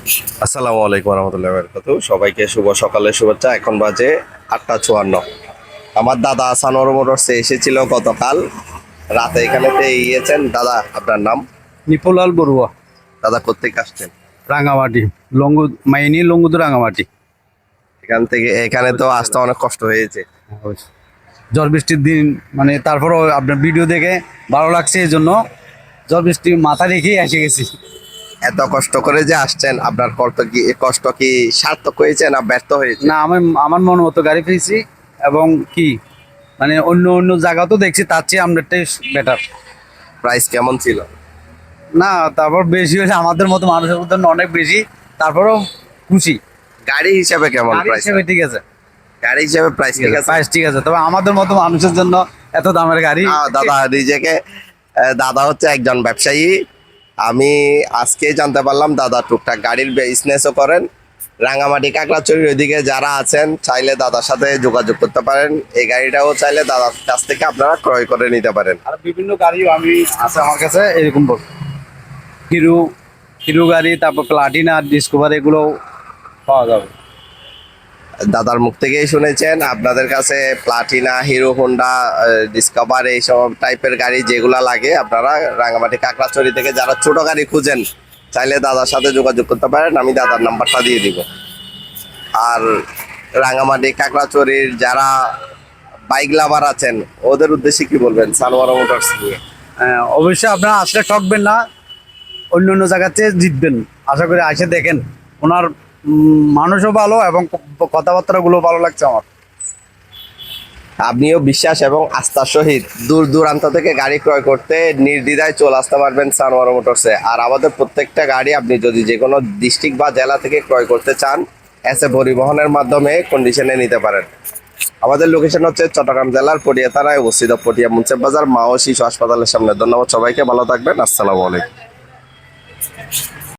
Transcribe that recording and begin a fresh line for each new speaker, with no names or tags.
আসসালামু আলাইকুম রহমতুল্লাহ বরকাতু। সবাইকে শুভ সকালের শুভেচ্ছা। এখন বাজে 8:54। আমার দাদা সানোয়ার মোটরসে এসেছিল গতকাল রাতে, এখানেতে ইয়েছেন। দাদা, আপনার নাম?
নিপুলাল বড়ুয়া,
দাদা কোত্থেকে আসছেন?
রাঙামাটি, মাইনি লঙ্গুদু রাঙামাটি।
এখান থেকে এখানে তো আসতে অনেক কষ্ট হয়েছে।
ঝড় বৃষ্টির দিন, মানে তারপরও আপনার ভিডিও দেখে ভালো লাগছে, এই জন্য ঝড় বৃষ্টি মাথা রেখেই এসে গেছি।
এত কষ্ট করে যে আসছেন, আপনার কষ্ট কি সার্থক হয়েছে না ব্যর্থ হয়েছে?
না, আমি আমার মন মতো গাড়ি পেয়েছি, এবং কি মানে অন্য অন্য জায়গা তো দেখছি, তার চেয়ে আমাদেরটাই বেটার।
প্রাইস কেমন ছিল?
না, তারপর বেশি হয়েছে, আমাদের মতো মানুষের মধ্যে অনেক বেশি, তারপরও খুশি।
গাড়ি হিসাবে কেমন
গাড়ি
প্রাইস?
হিসেবে ঠিক আছে,
গাড়ি হিসাবে প্রাইস ঠিক আছে।
প্রাইস ঠিক আছে, তবে আমাদের মতো মানুষের জন্য এত দামের গাড়ি।
দাদা নিজেকে দাদা হচ্ছে একজন ব্যবসায়ী। আমি আজকে জানতে পারলাম দাদা টুকটাক গাড়ির বিজনেসও করেন। রাঙামাটি কাকড়াছড়ির ওইদিকে যারা আছেন, চাইলে দাদার সাথে যোগাযোগ করতে পারেন। এই গাড়িটাও চাইলে দাদার কাছ থেকে আপনারা ক্রয় করে নিতে পারেন।
আর বিভিন্ন গাড়িও আমি আছে আমার কাছে, এরকম হিরো হিরো গাড়ি, তারপর প্লাটিনা, ডিসকভার, এগুলো পাওয়া যাবে।
দাদার মুখ থেকেই শুনেছেন আপনাদের কাছে প্লাটিনা, হিরো হোন্ডা, ডিসকভার এইসব টাইপের গাড়ি যেগুলা লাগে, আপনারা রাঙামাটি কাকড়াছড়ি থেকে যারা ছোট গাড়ি খুঁজেন, চাইলে দাদার সাথে যোগাযোগ করতে পারেন। আমি দাদার নাম্বারটা দিয়ে দিব। আর রাঙামাটি কাকড়াছড়ির যারা বাইক লাভার আছেন, ওদের উদ্দেশ্যে কি বলবেন সানোয়ার মোটরস নিয়ে?
অবশ্যই আপনারা আসলে ঠকবেন না, অন্য অন্য জায়গাতে জিতবেন। আশা করি আসে দেখেন, ওনার মানুষও ভালো এবং কথাবার্তাগুলো ভালো লাগছে আমার।
আপনিও বিশ্বাস এবং আস্থার সহিত দূর দূরান্ত থেকে গাড়ি ক্রয় করতে নির্দ্বিধায় চলে আসতে পারবেন সানোয়ার মোটরসে। আর আমাদের প্রত্যেকটা গাড়ি আপনি যদি যে কোনো ডিস্ট্রিক্ট বা জেলা থেকে ক্রয় করতে চান, এসে পরিবহনের মাধ্যমে কন্ডিশনে নিতে পারেন। আমাদের লোকেশন হচ্ছে চট্টগ্রাম জেলার পটিয়া থানায় অবস্থিত, পটিয়া মুন্সেফ বাজার মা ও শিশু হাসপাতালের সামনে। ধন্যবাদ সবাইকে, ভালো থাকবেন। আসসালামু আলাইকুম।